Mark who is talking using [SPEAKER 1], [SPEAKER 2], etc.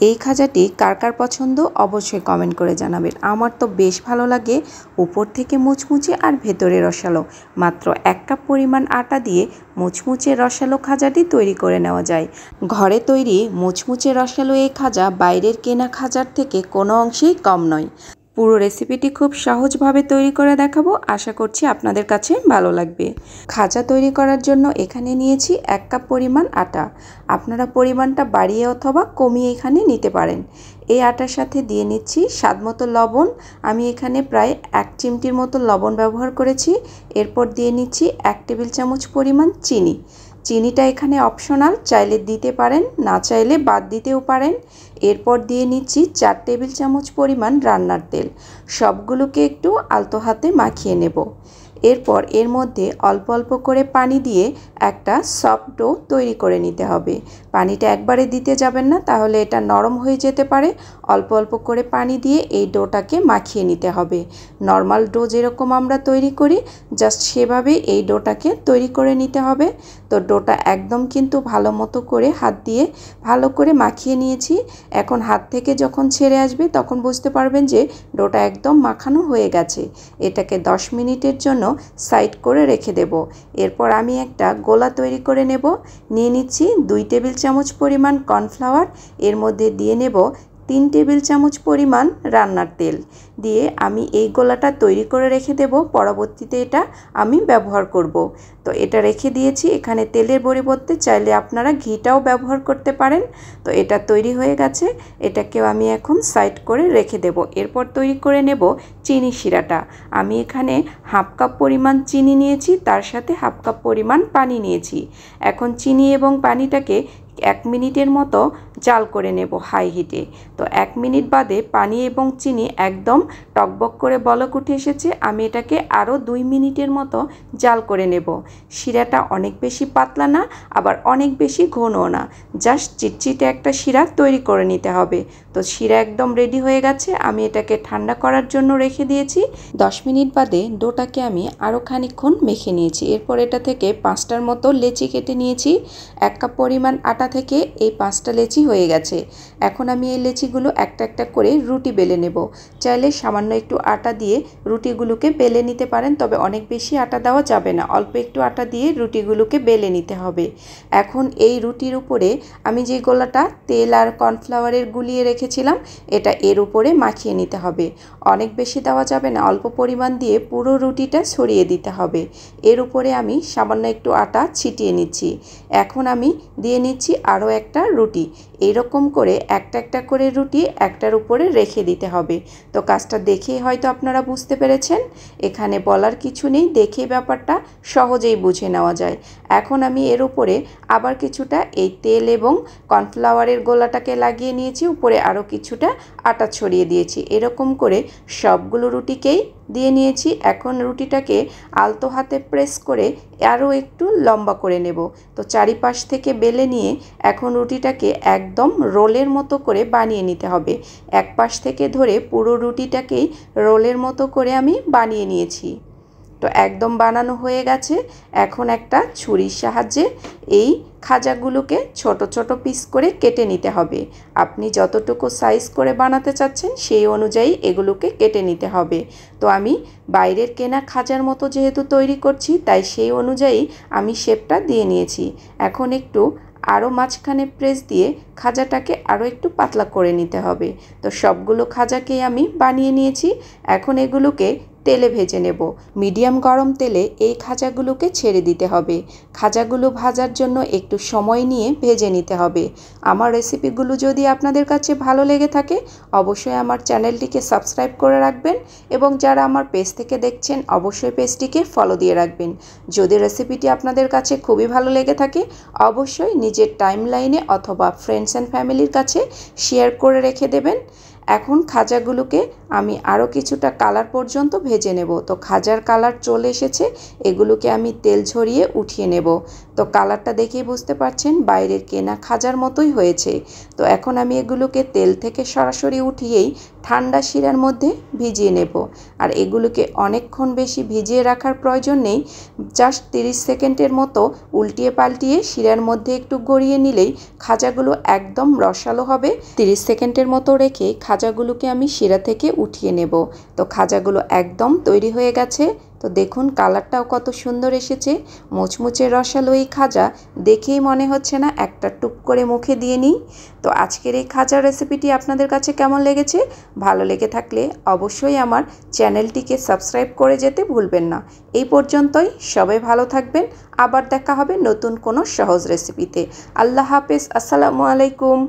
[SPEAKER 1] এই খাজাটি কার কার পছন্দ অবশ্যই কমেন্ট করে জানাবেন। আমার তো বেশ ভালো লাগে, উপর থেকে মুচমুচে আর ভেতরে রসালো। মাত্র 1 কাপ পরিমাণ আটা দিয়ে মুচমুচে রসালো খাজাটি তৈরি করে নেওয়া যায়। ঘরে তৈরি মুচমুচে রসালো এই খাজা বাইরের কেনা খাজার থেকে কোনো অংশেই কম নয়। পুরো রেসিপিটি খুব সহজভাবে তৈরি করে দেখাবো, আশা করছি আপনাদের কাছে ভালো লাগবে। খাজা তৈরি করার জন্য এখানে নিয়েছি 1 কাপ পরিমাণ আটা। আপনারা পরিমাণটা বাড়িয়ে অথবা কমিয়ে এখানে নিতে পারেন। এই আটার সাথে দিয়ে নিচ্ছি স্বাদমতো লবণ। আমি এখানে প্রায় 1 চিমটির মতো লবণ ব্যবহার করেছি। এরপর দিয়ে নিচ্ছি 1 টেবিল চামচ পরিমাণ চিনি। চিনিটা এখানে অপশনাল, চাইলে দিতে পারেন, না চাইলে বাদ দিতেও পারেন। এরপর দিয়ে নিচ্ছি 4 টেবিল চামচ পরিমাণ রান্নার তেল। সবগুলোকে একটু আলতো হাতে মাখিয়ে নেব। এরপর এর মধ্যে অল্প অল্প করে পানি দিয়ে একটা সফট ডো তৈরি করে নিতে হবে। পানিটা একবারে দিতে যাবেন না, তাহলে এটা নরম হয়ে যেতে পারে। অল্প অল্প করে পানি দিয়ে এই ডোটাকে মাখিয়ে নিতে হবে। নর্মাল ডো যেরকম আমরা তৈরি করি জাস্ট সেভাবে এই ডোটাকে তৈরি করে নিতে হবে। তো ডোটা একদম কিন্তু ভালো মতো করে হাত দিয়ে ভালো করে মাখিয়ে নিয়েছি। এখন হাত থেকে যখন ছেড়ে আসবে তখন বুঝতে পারবেন যে ডোটা একদম মাখানো হয়ে গেছে। এটাকে 10 মিনিটের জন্য সাইড করে রেখে দেব। এরপর আমি একটা গোলা তৈরি করে নেব। নিয়ে নিচ্ছি 2 টেবিল চামচ পরিমাণ কর্নফ্লাওয়ার। এর মধ্যে দিয়ে নেব 3 টেবিল চামচ পরিমাণ রান্নার তেল। দিয়ে আমি এই গোলাটা তৈরি করে রেখে দেব, পরবর্তীতে এটা আমি ব্যবহার করব। তো এটা রেখে দিয়েছি। এখানে তেলের পরিবর্তে চাইলে আপনারা ঘিটাও ব্যবহার করতে পারেন। তো এটা তৈরি হয়ে গেছে, এটাকেও আমি এখন সাইড করে রেখে দেব। এরপর তৈরি করে নেব চিনি শিরাটা। আমি এখানে 1/2 কাপ পরিমাণ চিনি নিয়েছি, তার সাথে 1/2 কাপ পরিমাণ পানি নিয়েছি। এখন চিনি এবং পানিটাকে 1 মিনিটের মতো জাল করে নেব হাই হিটে। তো 1 মিনিট বাদে পানি এবং চিনি একদম টকবক করে বলক উঠে এসেছে। আমি এটাকে আরও 2 মিনিটের মতো জাল করে নেব। শিরাটা অনেক বেশি পাতলা না, আবার অনেক বেশি ঘনও না, জাস্ট চিটচিটে একটা শিরা তৈরি করে নিতে হবে। তো শিরা একদম রেডি হয়ে গেছে। আমি এটাকে ঠান্ডা করার জন্য রেখে দিয়েছি। 10 মিনিট বাদে ডোটাকে আমি আরও খানিকক্ষণ মেখে নিয়েছি। এরপর এটা থেকে 5টার মতো লেচি কেটে নিয়েছি। 1 কাপ পরিমাণ আটা থেকে এই 5টা লেচি হয়ে গেছে। এখন আমি এই লেচিগুলো একটা একটা করে রুটি বেলে নেব। চাইলে সামান্য একটু আটা দিয়ে রুটিগুলোকে বেলে নিতে পারেন, তবে অনেক বেশি আটা দেওয়া যাবে না, অল্প একটু আটা দিয়ে রুটিগুলোকে বেলে নিতে হবে। এখন এই রুটির উপরে আমি যে গোলাটা তেল আর কর্নফ্লাওয়ারের গুলিয়ে রেখেছিলাম এটা এর উপরে মাখিয়ে নিতে হবে। অনেক বেশি দেওয়া যাবে না, অল্প পরিমাণ দিয়ে পুরো রুটিটা ছড়িয়ে দিতে হবে। এর উপরে আমি সামান্য একটু আটা ছিটিয়ে নিচ্ছি। এখন আমি দিয়ে নিচ্ছি আরও একটা রুটি। এইরকম করে একটা একটা করে রুটি একটার উপরে রেখে দিতে হবে। তো কাজটা দেখেই হয়তো আপনারা বুঝতে পেরেছেন, এখানে বলার কিছু নেই, দেখে ব্যাপারটা সহজেই বুঝে নেওয়া যায়। এখন আমি এর উপরে আবার কিছুটা এই তেল এবং কর্নফ্লাওয়ারের গোলাটাকে লাগিয়ে নিয়েছি, উপরে আরও কিছুটা আটা ছড়িয়ে দিয়েছি। এরকম করে সবগুলো রুটিকেই দিয়ে নিয়েছি। এখন রুটিটাকে আলতো হাতে প্রেস করে আরও একটু লম্বা করে নেব। তো চারিপাশ থেকে বেলে নিয়ে এখন রুটিটাকে একদম রোলের মতো করে বানিয়ে নিতে হবে। এক পাশ থেকে ধরে পুরো রুটিটাকেই রোলের মতো করে আমি বানিয়ে নিয়েছি। তো একদম বানানো হয়ে গেছে। এখন একটা ছুরির সাহায্যে এই খাজাগুলোকে ছোট ছোট পিস করে কেটে নিতে হবে। আপনি যতটুকু সাইজ করে বানাতে চাচ্ছেন সেই অনুযায়ী এগুলোকে কেটে নিতে হবে। তো আমি বাইরের কেনা খাজার মতো যেহেতু তৈরি করছি, তাই সেই অনুযায়ী আমি শেপটা দিয়ে নিয়েছি। এখন একটু আরও মাঝখানে প্রেস দিয়ে খাজাটাকে আরও একটু পাতলা করে নিতে হবে। তো সবগুলো খাজাকেই আমি বানিয়ে নিয়েছি। এখন এগুলোকে তেলে ভেজে নেব। মিডিয়াম গরম তেলে এই খাজাগুলোকে ছেড়ে দিতে হবে। খাজাগুলো ভাজার জন্য একটু সময় নিয়ে ভেজে নিতে হবে। আমার রেসিপিগুলো যদি আপনাদের কাছে ভালো লেগে থাকে অবশ্যই আমার চ্যানেলটিকে সাবস্ক্রাইব করে রাখবেন, এবং যারা আমার পেজ থেকে দেখছেন অবশ্যই পেজটিকে ফলো দিয়ে রাখবেন। যদি রেসিপিটি আপনাদের কাছে খুবই ভালো লেগে থাকে অবশ্যই নিজের টাইমলাইনে অথবা ফ্রেন্ডস অ্যান্ড ফ্যামিলির কাছে শেয়ার করে রেখে দেবেন। এখন খাজাগুলোকে আমি আরও কিছুটা কালার পর্যন্ত ভেজে নেব। তো খাজার কালার চলে এসেছে, এগুলোকে আমি তেল ঝরিয়ে উঠিয়ে নেব। তো কালারটা দেখেই বুঝতে পারছেন বাইরের কেনা খাজার মতোই হয়েছে। তো এখন আমি এগুলোকে তেল থেকে সরাসরি উঠিয়েই ঠান্ডা শিরার মধ্যে ভিজিয়ে নেব। আর এগুলোকে অনেকক্ষণ বেশি ভিজিয়ে রাখার প্রয়োজন নেই, জাস্ট 30 সেকেন্ডের মতো উল্টিয়ে পাল্টিয়ে শিরার মধ্যে একটু গড়িয়ে নিলেই খাজাগুলো একদম রসালো হবে। 30 সেকেন্ডের মতো রেখে খাজাগুলোকে আমি শিরা থেকে উঠিয়ে নেব। তো খাজাগুলো একদম তৈরি হয়ে গেছে। তো দেখুন কালারটাও কত সুন্দর এসেছে, মুচমুচে রসালো এই খাজা দেখেই মনে হচ্ছে না একটা টুক করে মুখে দিয়ে নিই। তো আজকের এই খাজার রেসিপিটি আপনাদের কাছে কেমন লেগেছে? ভালো লেগে থাকলে অবশ্যই আমার চ্যানেলটিকে সাবস্ক্রাইব করে যেতে ভুলবেন না। এই পর্যন্তই, সবাই ভালো থাকবেন। আবার দেখা হবে নতুন কোনো সহজ রেসিপিতে। আল্লাহ হাফেজ, আসসালামু আলাইকুম।